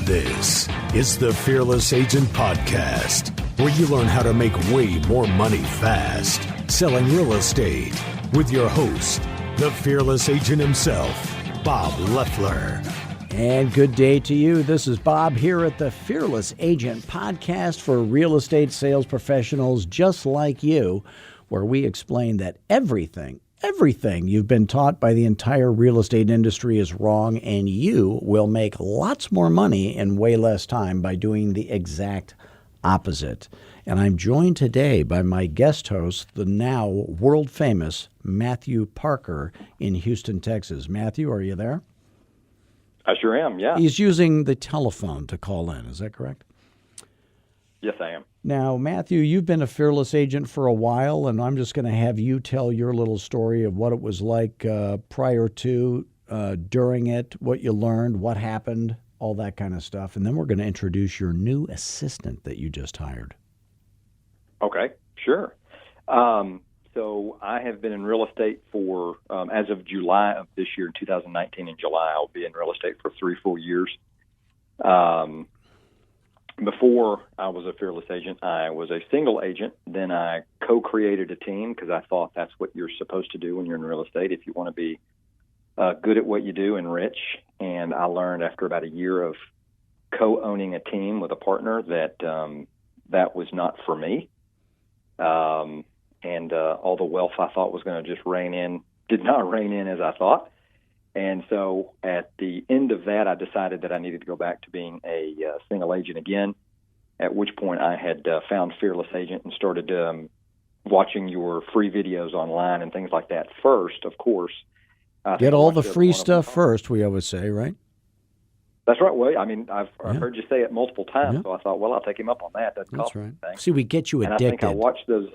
This is the Fearless Agent Podcast, where you learn how to make way more money fast selling real estate with your host, the Fearless Agent himself, Bob Loeffler. And good day to you. This is Bob here at the Fearless Agent Podcast for real estate sales professionals just like you, where we explain that everything you've been taught by the entire real estate industry is wrong, and you will make lots more money in way less time by doing the exact opposite. And I'm joined today by my guest host, the now world-famous Matthew Parker in Houston, Texas. Matthew, are you there? I sure am, yeah. He's using the telephone to call in. Is that correct? Yes, I am. Now, Matthew, you've been a fearless agent for a while, and I'm just going to have you tell your little story of what it was like prior to, during it, what you learned, what happened, all that kind of stuff. And then we're going to introduce your new assistant that you just hired. Okay, sure. So I have been in real estate for, as of July of this year, 2019, in July, I'll be in real estate for 3 full years. Before I was a fearless agent, I was a single agent. Then I co-created a team because I thought that's what you're supposed to do when you're in real estate if you want to be good at what you do and rich. And I learned after about a year of co-owning a team with a partner that that was not for me. And all the wealth I thought was going to just rain in did not rain in as I thought. And so at the end of that, I decided that I needed to go back to being a single agent again, at which point I had found Fearless Agent and started watching your free videos online and things like that first, of course. Get all the free stuff first, we always say, right? That's right. Well, I mean, I've heard you say it multiple times, so I thought, well, I'll take him up on that. That's right. See, we get you addicted. And I think I watched those.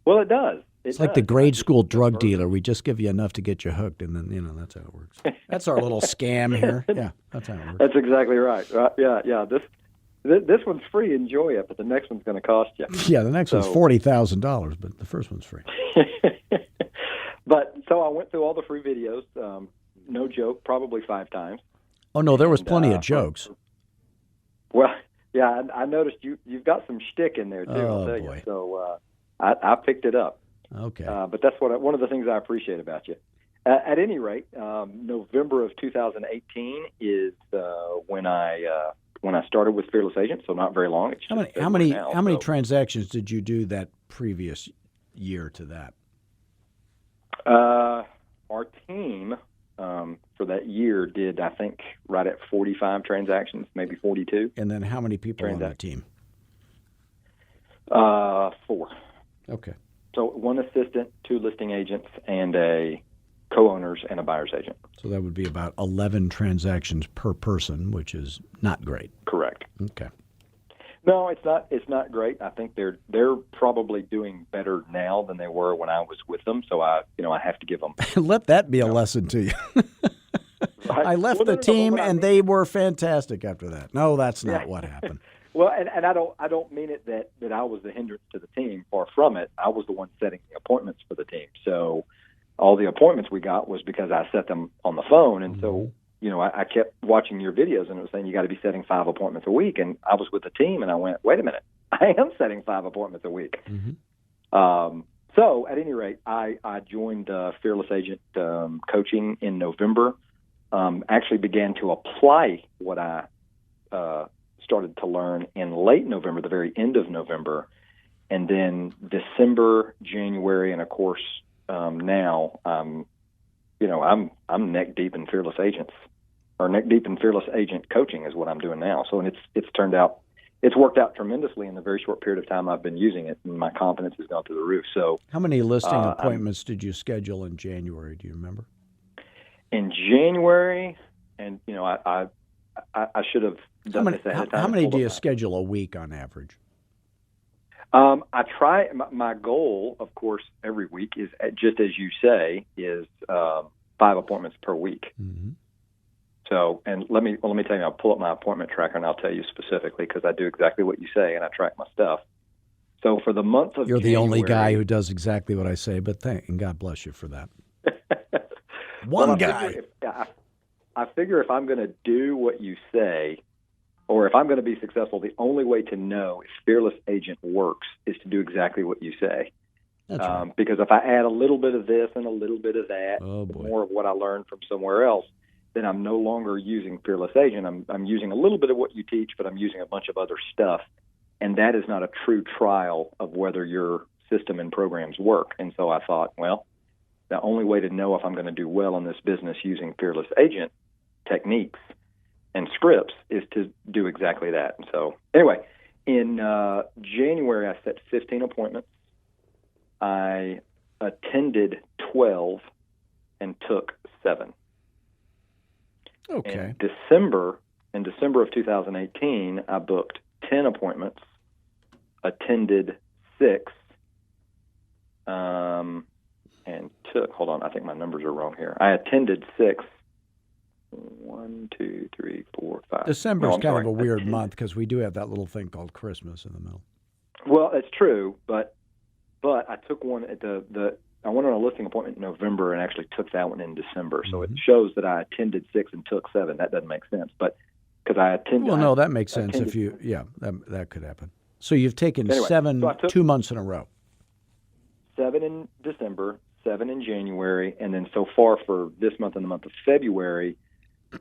Well, it does. It's like the grade school drug dealer. We just give you enough to get you hooked, and then, that's how it works. That's our little scam here. Yeah, that's how it works. That's exactly right. Yeah. This one's free. Enjoy it, but the next one's going to cost you. Yeah, the next one's $40,000, but the first one's free. But so I went through all the free videos. No joke, probably 5 times. Oh no, there was plenty of jokes. Well, yeah, I noticed you've got some shtick in there too. I'll tell boy. You. So I picked it up. Okay. But that's one of the things I appreciate about you. At any rate, November of 2018 is when I started with Fearless Agent, so not very long. It's how many transactions did you do that previous year to that? Our team for that year did, I think, right at 45 transactions, maybe 42. And then how many people on that team? 4. Okay. So 1 assistant, 2 listing agents, and a co-owners and a buyer's agent. So that would be about 11 transactions per person, which is not great. Correct. Okay. No, it's not. It's not great. I think they're probably doing better now than they were when I was with them. So I have to give them. Let that be a lesson to you. Right? I left the team, and they were fantastic after that. No, that's not what happened. Well, and I don't mean it that I was the hindrance to the team. Far from it. I was the one setting the appointments for the team. So all the appointments we got was because I set them on the phone. And so, I kept watching your videos, and it was saying you got to be setting 5 appointments a week. And I was with the team, and I went, wait a minute, I am setting 5 appointments a week. Mm-hmm. So at any rate, I joined Fearless Agent coaching in November. Actually began to apply what I started to learn in late November, the very end of November, and then December, January, and of course now I'm neck deep in Fearless Agents, or neck deep in Fearless Agent coaching is what I'm doing now. So, and it's worked out tremendously in the very short period of time I've been using it, and my confidence has gone through the roof. So, how many listing appointments did you schedule in January? Do you remember? In January, and I should have done this ahead of time. How many do you schedule a week on average? I try. My goal, of course, every week is just as you say, is 5 appointments per week. Mm-hmm. So, and let me tell you, I'll pull up my appointment tracker and I'll tell you specifically because I do exactly what you say and I track my stuff. So for the month of You're the only guy who does exactly what I say, but and God bless you for that. One guy. I figure if I'm going to do what you say, or if I'm going to be successful, the only way to know if Fearless Agent works is to do exactly what you say. That's right. Because if I add a little bit of this and a little bit of that, Oh, boy. more of what I learned from somewhere else, then I'm no longer using Fearless Agent. I'm using a little bit of what you teach, but I'm using a bunch of other stuff. And that is not a true trial of whether your system and programs work. And so I thought, well, the only way to know if I'm going to do well in this business using Fearless Agent techniques and scripts is to do exactly that. And so anyway, in January, I set 15 appointments. I attended 12 and took 7. Okay. In December of 2018, I booked 10 appointments, attended 6, and took, hold on, I think my numbers are wrong here. I attended 6. 1, 2, 3, 4, 5. December's kind of a weird month because we do have that little thing called Christmas in the middle. Well, it's true, but I took one at I went on a listing appointment in November and actually took that one in December. So it shows that I attended 6 and took 7. That doesn't make sense, but because I attended. Well, no, that makes sense if you. Yeah, that could happen. So you've taken 7 2 months in a row. 7 in December, 7 in January, and then so far for this month and the month of February,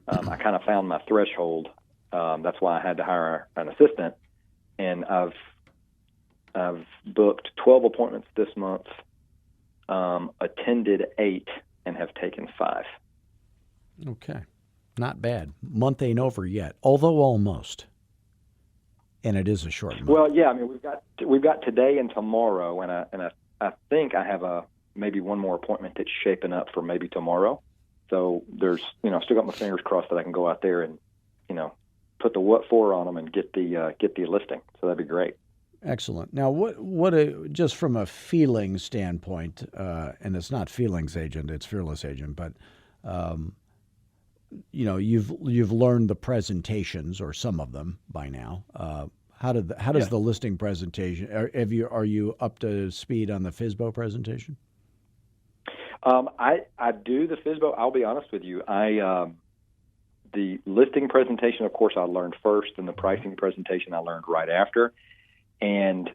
I kind of found my threshold. That's why I had to hire an assistant, and I've booked 12 appointments this month, attended 8, and have taken 5. Okay, not bad. Month ain't over yet, although almost. And it is a short month. Well, yeah, I mean we've got today and tomorrow, and I think I have maybe one more appointment that's shaping up for maybe tomorrow. So there's, I still got my fingers crossed that I can go out there and, put the what for on them and get the listing. So that'd be great. Excellent. Now, just from a feeling standpoint, and it's not Feelings Agent, it's Fearless Agent, but you've learned the presentations or some of them by now. How does the listing presentation? Are you up to speed on the Fizbo presentation? I do the Fizbo. I'll be honest with you. The listing presentation, of course, I learned first, and the pricing presentation I learned right after. And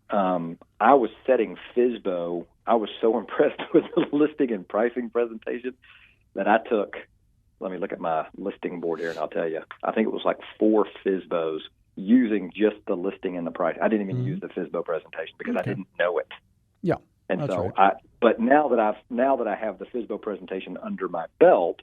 I was setting Fizbo. I was so impressed with the listing and pricing presentation that I took. Let me look at my listing board here, and I'll tell you. I think it was like 4 Fizbos using just the listing and the price. I didn't even use the Fizbo presentation because I didn't know it. Yeah, and that's so right. But now that I have the Fizbo presentation under my belt,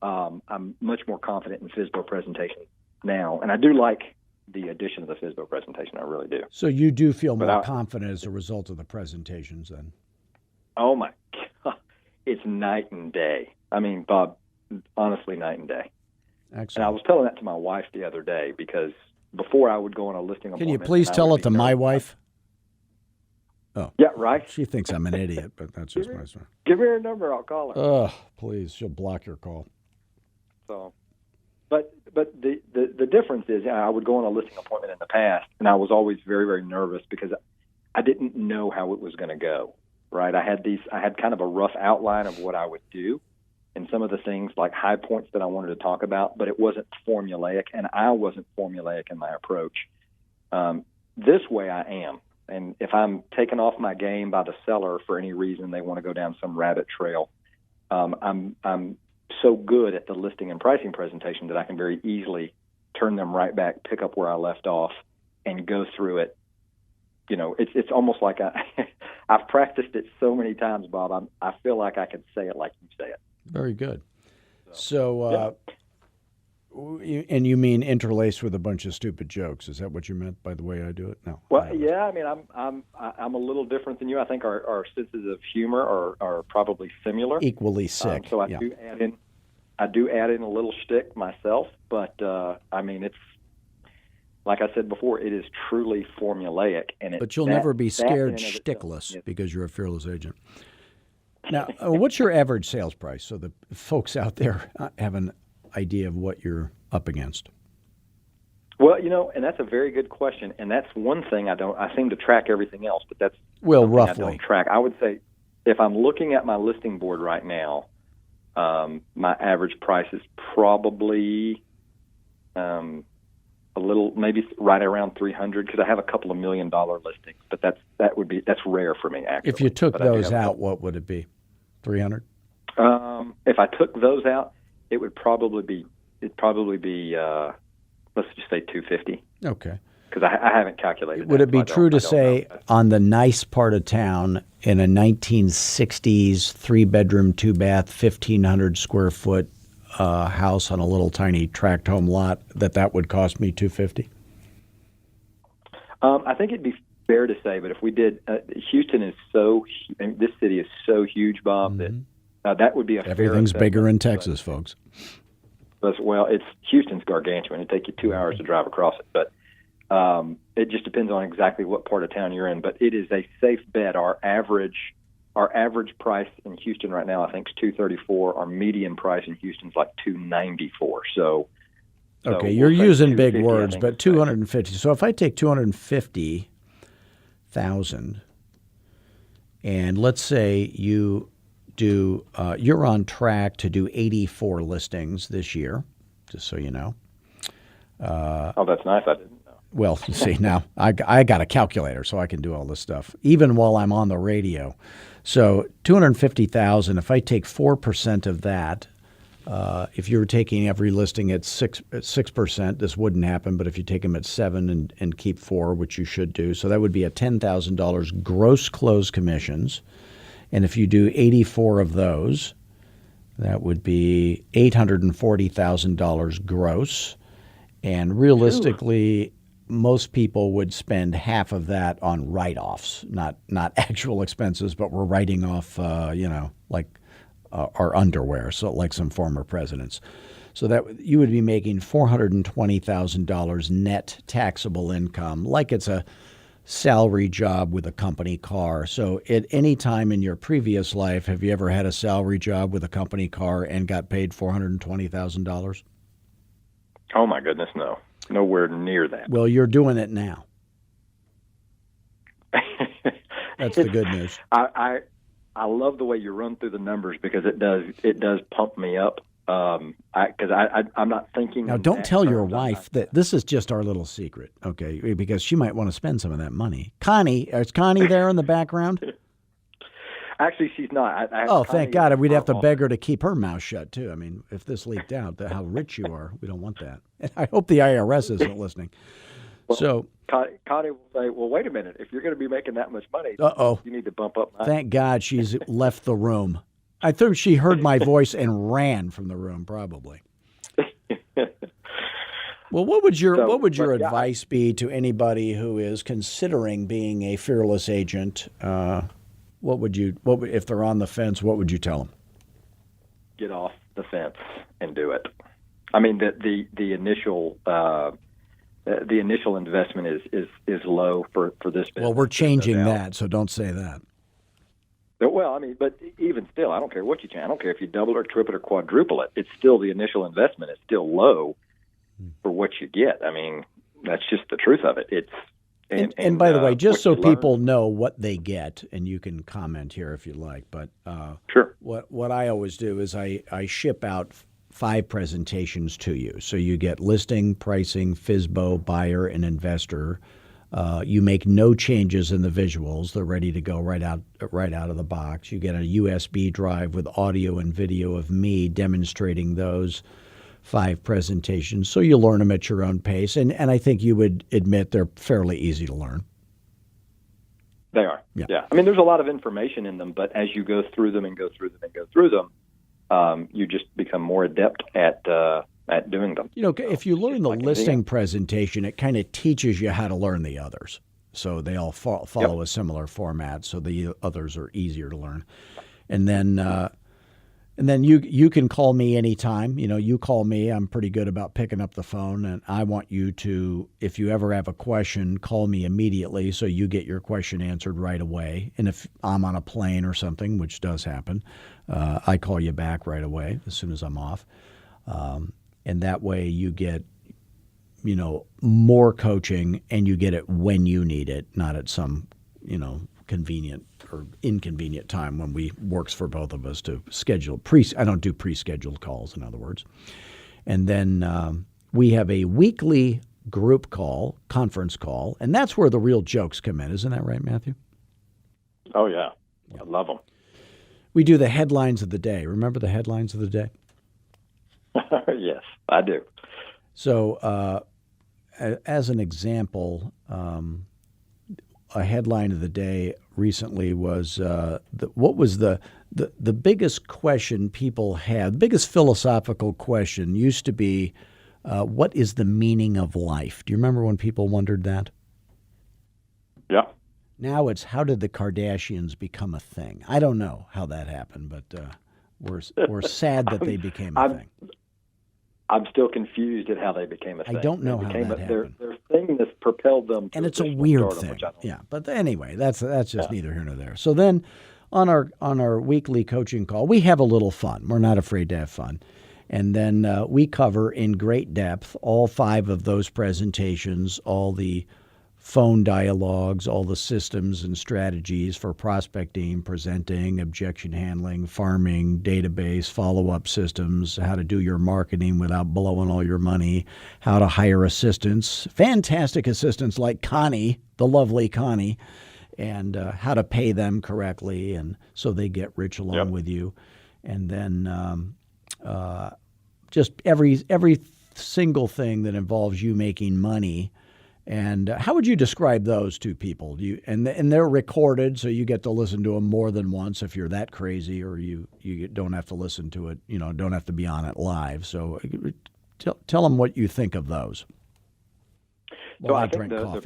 I'm much more confident in Fizbo presentation now, and I do like the addition of the Fizbo presentation. I really do. So you do feel more confident as a result of the presentations, then? Oh my God, it's night and day. I mean, Bob, honestly, night and day. Excellent. And I was telling that to my wife the other day because before I would go on a listing appointment. Can you please tell it to my wife? Oh. Yeah, right. She thinks I'm an idiot, but that's just my story. Give her a number, I'll call her. Oh, please, she'll block your call. So, but the difference is, I would go on a listing appointment in the past, and I was always very, very nervous because I didn't know how it was going to go. Right? I had kind of a rough outline of what I would do, and some of the things like high points that I wanted to talk about, but it wasn't formulaic, and I wasn't formulaic in my approach. This way, I am. And if I'm taken off my game by the seller for any reason, they want to go down some rabbit trail, I'm so good at the listing and pricing presentation that I can very easily turn them right back, pick up where I left off, and go through it. It's almost like I've practiced it so many times, Bob. I feel like I can say it like you say it. Very good. So and you mean interlaced with a bunch of stupid jokes? Is that what you meant by the way I do it? No. Well, yeah. I mean, I'm a little different than you. I think our senses of humor are probably similar. Equally sick. So I do add in a little shtick myself, but I mean, it's like I said before, it is truly formulaic, but you'll never be scared shtickless because you're a Fearless Agent. Now, what's your average sales price so the folks out there have an idea of what you're up against? Well, and that's a very good question, and that's one thing I seem to track everything else, but that's roughly. I don't track. I would say if I'm looking at my listing board right now, my average price is probably a little, maybe right around 300 because I have a couple of $1 million listings, but that's rare for me actually. If you took those out, what would it be? 300? If I took those out, it'd probably be let's just say 250. Okay. Because I haven't calculated. Would it be true to say know. on the nice part of town in a 1960s 3-bedroom, 2-bath, 1,500 square foot house on a little tiny tract home lot that would cost me $250? I think it'd be fair to say, but if we did, Houston is this city is so huge, Bob, that would be a everything's bigger in Texas, folks. Well, Houston's gargantuan. It'd take you 2 hours to drive across it, but it just depends on exactly what part of town you're in. But it is a safe bet. Our average price in Houston right now, I think, is $234. Our median price in Houston is like $294. So okay, you're using big words, but 250. So if I take 250,000, and let's say you do, you're on track to do 84 listings this year, just so you know. Oh, that's nice. I didn't know. Well, you see, now I got a calculator, so I can do all this stuff, even while I'm on the radio. So 250,000, if I take 4% of that, if you were taking every listing at 6%, this wouldn't happen. But if you take them at 7 and keep 4, which you should do, so that would be a $10,000 gross close commissions. And if you do 84 of those, that would be $840,000 gross. And realistically, most people would spend half of that on write-offs, not actual expenses, but we're writing off, like our underwear, so like some former presidents. So that you would be making $420,000 net taxable income, like it's a salary job with a company car. So at any time in your previous life, have you ever had a salary job with a company car and got paid $420,000? Oh my goodness, no. Nowhere near that. Well, you're doing it now. That's the good news. I love the way you run through the numbers because it does pump me up. Because I'm not thinking. Now, don't tell your wife that this is just our little secret, okay? Because she might want to spend some of that money. Connie, is Connie there in the background? Actually, she's not. Thank God. We'd have to beg her to keep her mouth shut, too. I mean, if this leaked out, how rich you are, we don't want that. And I hope the IRS isn't listening. Well, so Connie will say, well, wait a minute. If you're going to be making that much money, you need to bump up my... Thank God she's left the room. I think she heard my voice and ran from the room, probably. Well, what would your advice be to anybody who is considering being a fearless agent? If they're on the fence, what would you tell them? Get off the fence and do it. I mean, the initial investment is low for this business. Well, we're changing that, so don't say that. Well, I mean, but even still, I don't care what you change. I don't care if you double or triple or quadruple it. It's still the initial investment is still low for what you get. I mean, that's just the truth of it. And by the way, just so people know what they get, and you can comment here if you like, but sure. What I always do is I ship out 5 presentations to you. So you get listing, pricing, Fizbo, buyer, and investor. You make no changes in the visuals; they're ready to go right out of the box. You get a USB drive with audio and video of me demonstrating those 5 presentations, so you learn them at your own pace. And I think you would admit they're fairly easy to learn. They are. Yeah. I mean, there's a lot of information in them, but as you go through them, you just become more adept at doing them. You know, if you learn the listing presentation, it kind of teaches you how to learn the others. So they all follow a similar format, so the others are easier to learn. And then you can call me anytime. You know, you call me. I'm pretty good about picking up the phone, and I want you to, if you ever have a question, call me immediately so you get your question answered right away. And if I'm on a plane or something, which does happen, I call you back right away as soon as I'm off. And that way you get, more coaching, and you get it when you need it, not at some, convenient or inconvenient time when works for both of us to schedule I don't do pre-scheduled calls, in other words. And then we have a weekly group call, conference call, and that's where the real jokes come in. Isn't that right, Matthew? Oh, yeah. I love them. We do the headlines of the day. Remember the headlines of the day? Yes, I do. So as an example, a headline of the day recently was what was the biggest question people had, the biggest philosophical question used to be, what is the meaning of life? Do you remember when people wondered that? Yeah. Now it's, how did the Kardashians become a thing? I don't know how that happened, but we're sad that they became a thing. I'm still confused at how they became a thing. I don't know how that happened. Their thing that's propelled them to, and it's a weird thing. Yeah, but anyway, that's just neither here nor there. So then, on our weekly coaching call, we have a little fun. We're not afraid to have fun, and then we cover in great depth all 5 of those presentations, all the phone dialogues, all the systems and strategies for prospecting, presenting, objection handling, farming, database, follow-up systems, how to do your marketing without blowing all your money, how to hire assistants, fantastic assistants like Connie, the lovely Connie, and how to pay them correctly and so they get rich along with you. And then just every single thing that involves you making money. And how would you describe those to people? And they're recorded, so you get to listen to them more than once if you're that crazy, or you don't have to listen to it, don't have to be on it live. So tell them what you think of those. So I think I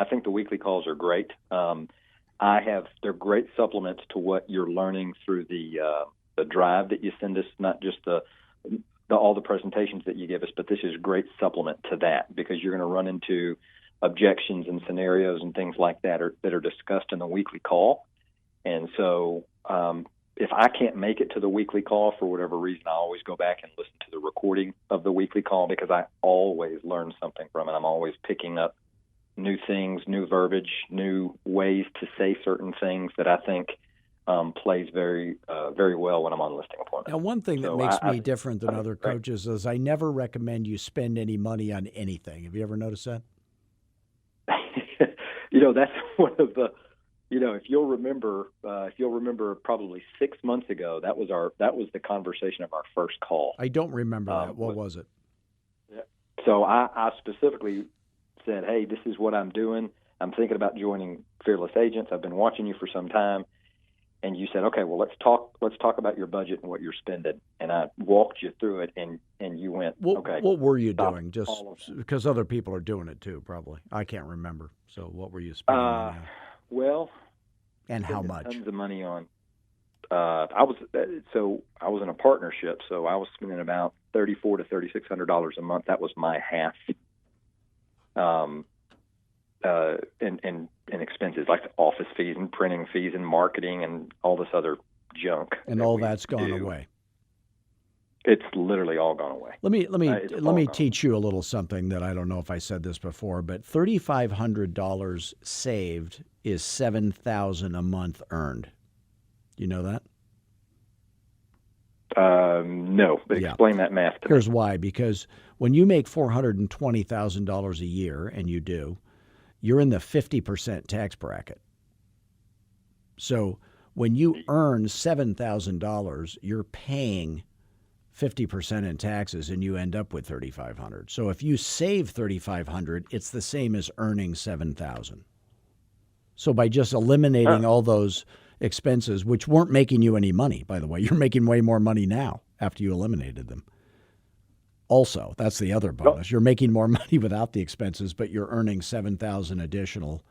think the weekly calls are great. They're great supplements to what you're learning through the drive that you send us, not just all the presentations that you give us, but this is a great supplement to that, because you're going to run into objections and scenarios and things like that that are discussed in the weekly call. And so if I can't make it to the weekly call for whatever reason, I always go back and listen to the recording of the weekly call, because I always learn something from it. I'm always picking up new things, new verbiage, new ways to say certain things that I think plays very well when I'm on listing appointments. Now, one thing that makes me different than other coaches is I never recommend you spend any money on anything. Have you ever noticed that? That's one of the, if you'll remember probably 6 months ago, that was the conversation of our first call. I don't remember that. What was it? Yeah. So I specifically said, hey, this is what I'm doing. I'm thinking about joining Fearless Agents. I've been watching you for some time. And you said, okay, well, let's talk about your budget and what you're spending. And I walked you through it, and you went, okay. What were you doing? Just because other people are doing it too, probably. I can't remember. So what were you spending money on? Well, and how much? Tons of money on. I was in a partnership, so I was spending about $3,400 to $3,600 a month. That was my half. And expenses like the office fees and printing fees and marketing and all this other junk. And all that's gone away. It's literally all gone away. Let me teach you a little something that I don't know if I said this before, but $3,500 saved is $7,000 a month earned. Do you know that? No, but explain that math to me. Here's why. Because when you make $420,000 a year, and you do, you're in the 50% tax bracket. So when you earn $7,000, you're paying 50% in taxes, and you end up with $3,500. So if you save $3,500, it's the same as earning $7,000. So by just eliminating all those expenses, which weren't making you any money, by the way, you're making way more money now after you eliminated them. Also, that's the other bonus. You're making more money without the expenses, but you're earning $7,000 additional,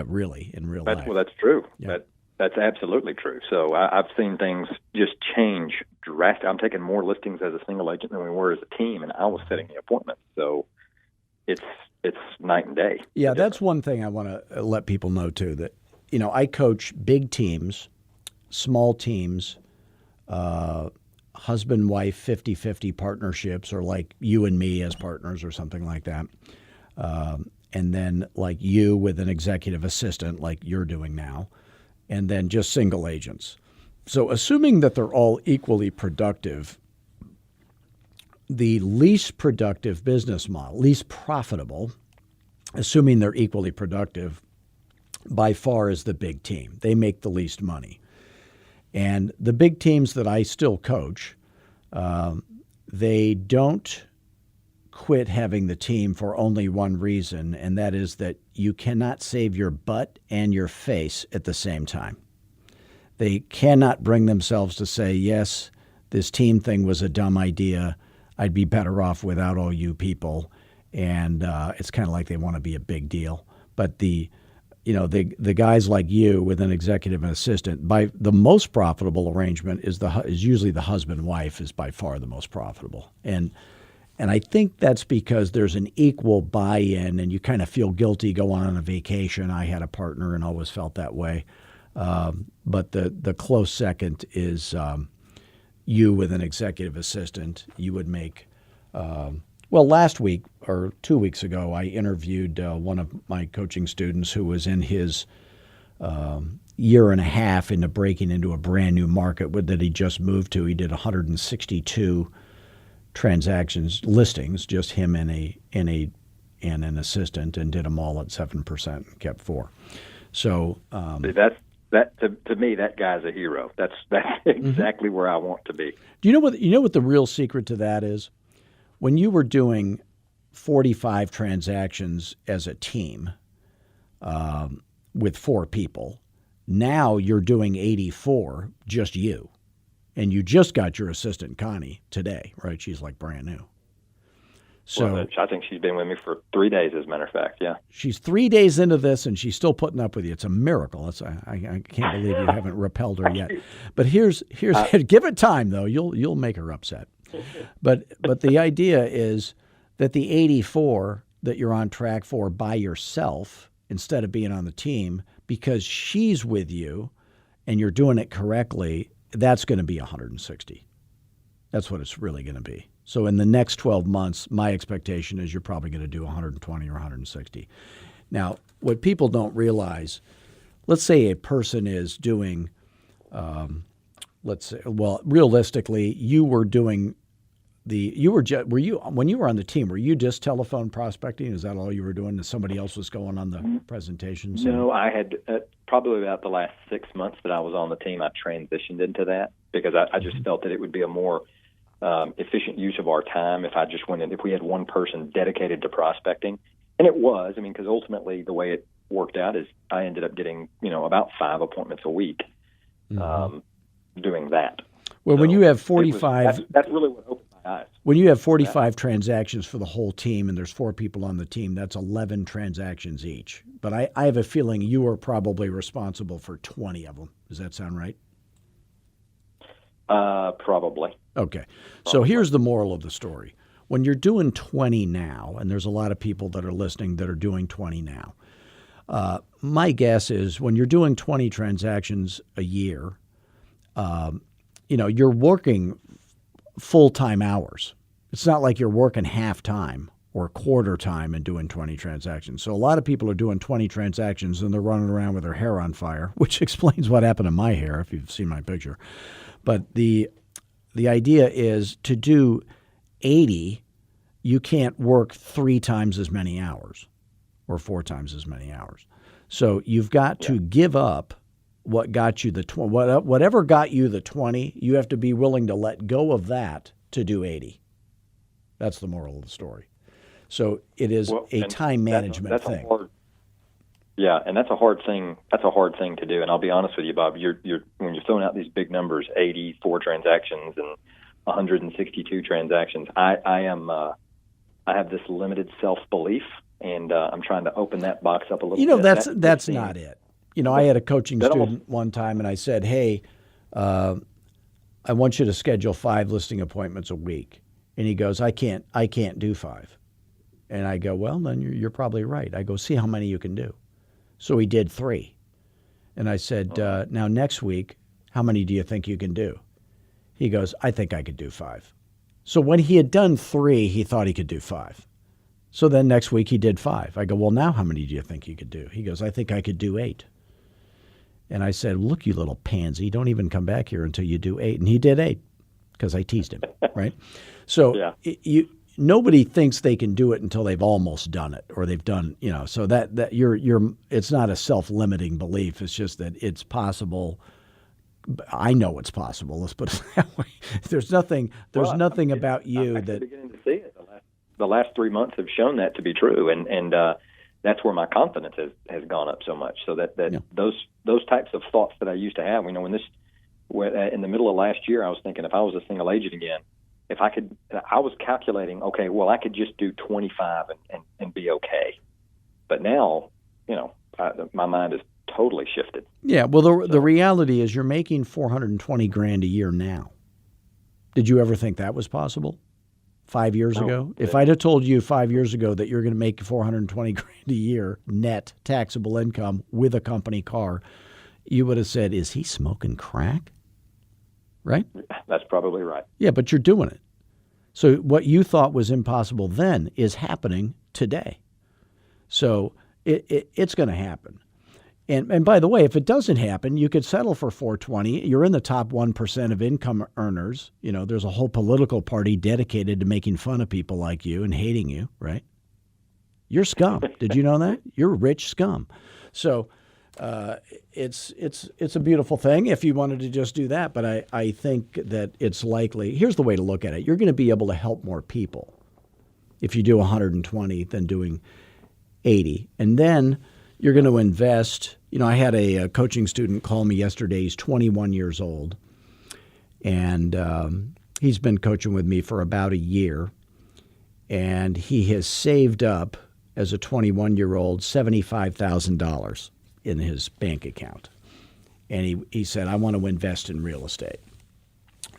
really, in real life. Well, that's true. Yeah. That's absolutely true. So I've seen things just change drastically. I'm taking more listings as a single agent than we were as a team, and I was setting the appointments. So it's night and day. Yeah, that's one thing I want to let people know, too, that, I coach big teams, small teams, husband-wife 50-50 partnerships, or like you and me as partners or something like that. And then like you with an executive assistant like you're doing now, and then just single agents. So assuming that they're all equally productive, the least productive business model, least profitable, assuming they're equally productive, by far is the big team. They make the least money. And the big teams that I still coach, they don't quit having the team for only one reason, and that is that you cannot save your butt and your face at the same time. They cannot bring themselves to say, yes, this team thing was a dumb idea. I'd be better off without all you people. And it's kind of like they want to be a big deal. But the guys like you with an executive and assistant, by the most profitable arrangement is usually the husband-wife is by far the most profitable. And I think that's because there's an equal buy-in, and you kind of feel guilty going on a vacation. I had a partner and always felt that way. But the close second is you with an executive assistant. You would make, last week or 2 weeks ago, I interviewed one of my coaching students who was in his year and a half into breaking into a brand new market that he just moved to. He did 162 transactions, listings, just him and an assistant, and did them all at 7% and kept 4. So to me, that guy's a hero. That's exactly where I want to be. Do you know what the real secret to that is? When you were doing 45 transactions as a team with 4 people, now you're doing 84, just you. And you just got your assistant, Connie, today, right? She's like brand new. So I think she's been with me for 3 days, as a matter of fact, yeah. She's 3 days into this, and she's still putting up with you. It's a miracle. I can't believe you haven't repelled her yet. But here's give it time, though. You'll make her upset. But the idea is that the 84 that you're on track for by yourself instead of being on the team, because she's with you and you're doing it correctly, that's going to be 160. That's what it's really going to be. So in the next 12 months, my expectation is you're probably going to do 120 or 160. Now, what people don't realize, let's say a person is doing, realistically, you were doing when you were on the team, were you just telephone prospecting? Is that all you were doing? And somebody else was going on the presentations? No, I had probably about the last 6 months that I was on the team, I transitioned into that because I just felt that it would be a more efficient use of our time if I just went in, if we had one person dedicated to prospecting. And it was, because ultimately the way it worked out is I ended up getting, about 5 appointments a week doing that. Well, so when you have 45, that's really what opened my eyes. When you have 45 transactions for the whole team and there's 4 people on the team, that's 11 transactions each. But I have a feeling you are probably responsible for 20 of them. Does that sound right? Probably. Okay. So here's the moral of the story. When you're doing 20 now, and there's a lot of people that are listening that are doing 20 now, my guess is when you're doing 20 transactions a year, you're working full-time hours. It's not like you're working half-time or quarter time and doing 20 transactions. So a lot of people are doing 20 transactions and they're running around with their hair on fire, which explains what happened to my hair if you've seen my picture. But the idea is to do 80, you can't work 3 times as many hours or 4 times as many hours. So you've got to give up what got you the whatever got you the 20, you have to be willing to let go of that to do 80. That's the moral of the story. So it is a time management thing. And that's a hard thing. That's a hard thing to do. And I'll be honest with you, Bob. You're when you're throwing out these big numbers, 84 transactions and 162 transactions. I have this limited self-belief, and I'm trying to open that box up a little bit. That's not it. I had a coaching student one time, and I said, "Hey, I want you to schedule 5 listing appointments a week." And he goes, "I can't do 5." And I go, "Well, then you're probably right." I go, "See how many you can do." So he did 3. And I said, "Now next week, how many do you think you can do?" He goes, "I think I could do 5." So when he had done 3, he thought he could do 5. So then next week he did 5. I go, "Well, now how many do you think you could do?" He goes, "I think I could do 8." And I said, "Look, you little pansy, don't even come back here until you do 8. And he did 8. because I teased him, right? So Yeah. Nobody thinks they can do it until they've almost done it, or they've done, so that it's not a self-limiting belief. It's just that it's possible. I know it's possible. Let's put it that way. There's nothing about you I'm that beginning to see it. The last 3 months have shown that to be true, and that's where my confidence has gone up so much. So that those types of thoughts that I used to have, in the middle of last year, I was thinking if I was a single agent again, I was calculating, okay, well, I could just do 25 and be okay. But now, my mind is totally shifted. Yeah. Well, the reality is you're making $420,000 a year now. Did you ever think that was possible 5 years ago? If I'd have told you 5 years ago that you're going to make $420,000 a year net taxable income with a company car, you would have said, is he smoking crack? Right? That's probably right. Yeah, but you're doing it. So what you thought was impossible then is happening today. So it's going to happen. And by the way, if it doesn't happen, you could settle for $420,000. You're in the top 1% of income earners. There's a whole political party dedicated to making fun of people like you and hating you, right? You're scum. Did you know that? You're rich scum. So it's a beautiful thing if you wanted to just do that. But I think that it's likely. Here's the way to look at it. You're going to be able to help more people if you do 120 than doing 80. And then you're going to invest. I had a coaching student call me yesterday. He's 21 years old. And he's been coaching with me for about a year. And he has saved up, as a 21-year-old, $75,000 in his bank account. And he said, I want to invest in real estate.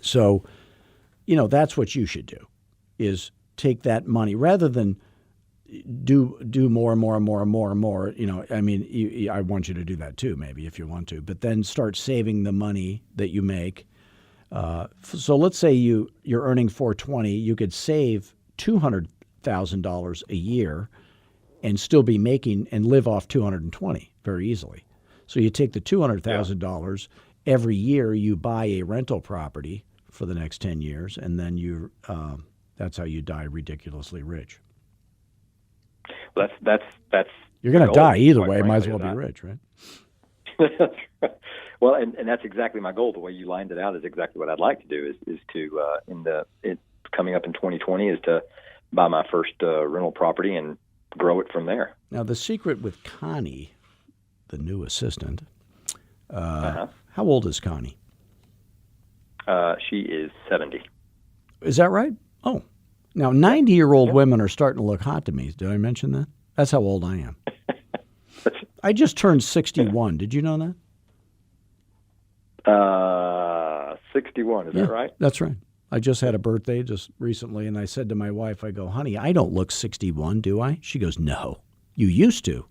So, that's what you should do, is take that money rather than do more and more and more and more and more. I want you to do that too, maybe, if you want to, but then start saving the money that you make. So let's say you're earning $420,000, you could save $200,000 a year and still be making and live off $220,000 very easily. So you take the $200,000 every year, you buy a rental property for the next 10 years, and then that's how you die ridiculously rich. Well, that's you're going to die either way. Might as well be rich, right? Well, and that's exactly my goal. The way you lined it out is exactly what I'd like to do. Is to coming up in 2020 is to buy my first rental property and grow it from there. Now, the secret with Connie, the new assistant, how old is Connie? She is 70. Is that right? Oh. Now, 90-year-old women are starting to look hot to me. Did I mention that? That's how old I am. I just turned 61. Did you know that? 61, is that right? That's right. I just had a birthday just recently, and I said to my wife, I go, honey, I don't look 61, do I? She goes, no, you used to.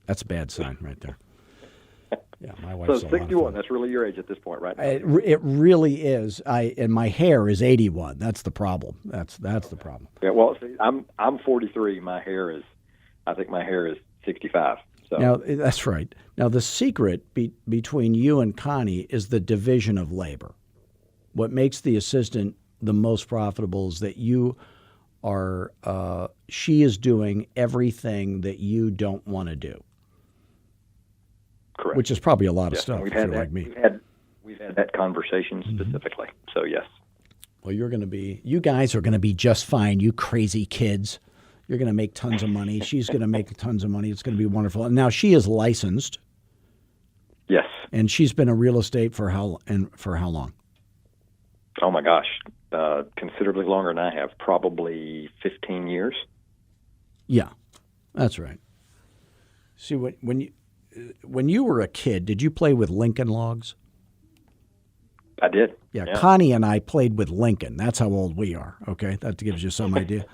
That's a bad sign right there. Yeah, my wife's so 61. That's really your age at this point, right? It really is. And my hair is 81. That's the problem. That's the problem. Yeah. Well, see, I'm 43. I think my hair is 65. So. Now that's right. Now the secret between you and Connie is the division of labor. What makes the assistant the most profitable is that you are. She is doing everything that you don't want to do. Correct. Which is probably a lot of stuff if you're like me. We've had that conversation specifically. So yes. Well, you guys are going to be just fine. You crazy kids. You're going to make tons of money. She's going to make tons of money. It's going to be wonderful. And now she is licensed. Yes. And she's been in real estate for how long? Oh my gosh, considerably longer than I have. Probably 15 years. Yeah, that's right. See, when you were a kid, did you play with Lincoln Logs? I did. Yeah, Connie and I played with Lincoln. That's how old we are, okay? That gives you some idea.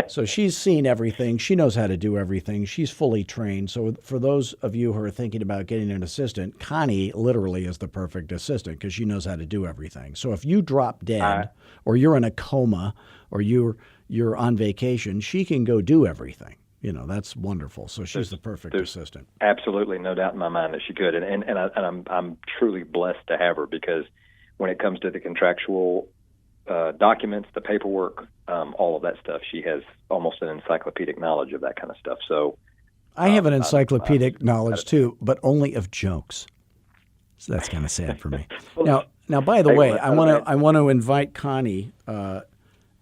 So she's seen everything. She knows how to do everything. She's fully trained. So for those of you who are thinking about getting an assistant, Connie literally is the perfect assistant because she knows how to do everything. So if you drop dead or you're in a coma or you're on vacation, she can go do everything. That's wonderful. So she's the perfect assistant. Absolutely, no doubt in my mind that she could, and I'm truly blessed to have her because when it comes to the contractual documents, the paperwork, all of that stuff. She has almost an encyclopedic knowledge of that kind of stuff. So I have an encyclopedic knowledge too, but only of jokes. So that's kind of sad for me. Now, by the way, I want to invite Connie.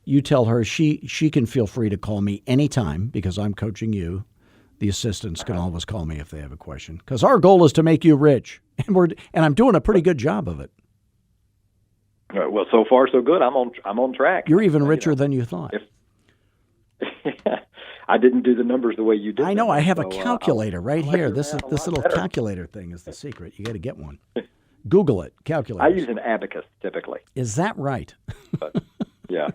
You tell her she can feel free to call me anytime because I'm coaching you. The assistants can always call me if they have a question because our goal is to make you rich, and I'm doing a pretty good job of it. Well, so far so good. I'm on track. You're even richer than you thought. I didn't do the numbers the way you did. I know. I have a calculator right here. This little calculator thing is the secret. You got to get one. Google it. Calculator. I use an abacus typically. Is that right? But, yeah.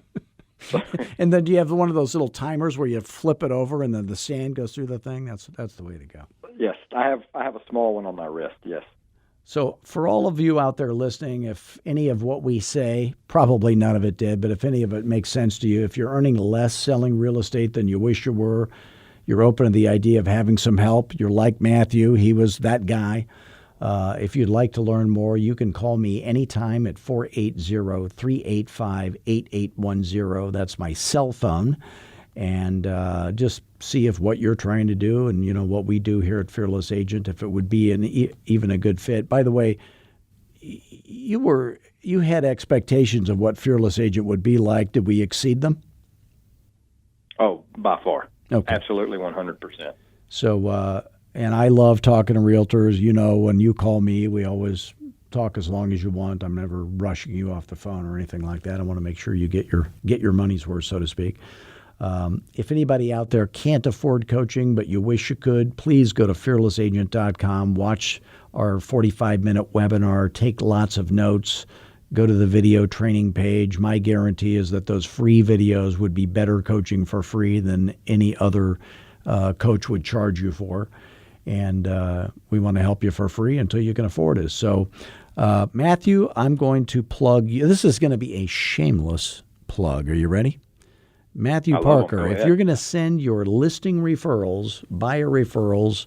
And then do you have one of those little timers where you flip it over and then the sand goes through the thing? That's the way to go. Yes, I have a small one on my wrist. Yes. So for all of you out there listening, if any of what we say, probably none of it did, but if any of it makes sense to you, if you're earning less selling real estate than you wish you were, you're open to the idea of having some help, you're like Matthew, he was that guy. If you'd like to learn more, you can call me anytime at 480-385-8810. That's my cell phone. And just see if what you're trying to do and, what we do here at Fearless Agent, if it would be even a good fit. By the way, you had expectations of what Fearless Agent would be like. Did we exceed them? Oh, by far. Okay. Absolutely 100%. So, and I love talking to realtors. When you call me, we always talk as long as you want. I'm never rushing you off the phone or anything like that. I want to make sure you get your money's worth, so to speak. If anybody out there can't afford coaching, but you wish you could, please go to fearlessagent.com, watch our 45-minute webinar, take lots of notes, go to the video training page. My guarantee is that those free videos would be better coaching for free than any other coach would charge you for. And we want to help you for free until you can afford it. So, Matthew, I'm going to plug you. This is going to be a shameless plug. Are you ready? Matthew Parker, if you're going to send your listing referrals, buyer referrals,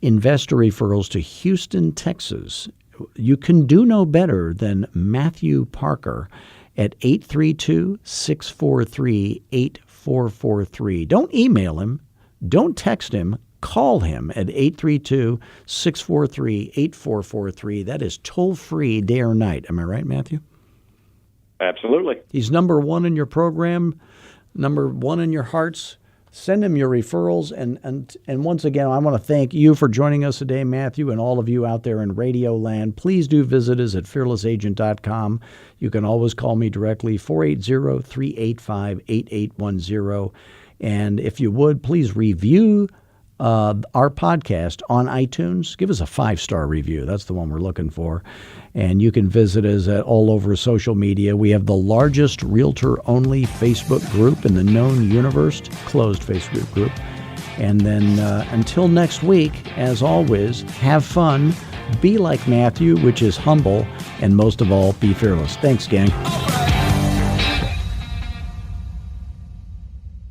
investor referrals to Houston, Texas, you can do no better than Matthew Parker at 832-643-8443. Don't email him. Don't text him. Call him at 832-643-8443. That is toll-free day or night. Am I right, Matthew? Absolutely. He's number one in your program. Number one in your hearts. Send him your referrals. And once again, I want to thank you for joining us today, Matthew, and all of you out there in radio land. Please do visit us at fearlessagent.com. You can always call me directly, 480-385-8810. And if you would, please review our podcast on iTunes. Give us a 5-star review. That's the one we're looking for. And you can visit us at all over social media. We have the largest realtor-only Facebook group in the known universe, closed Facebook group. And then until next week, as always, have fun, be like Matthew, which is humble, and most of all, be fearless. Thanks, gang.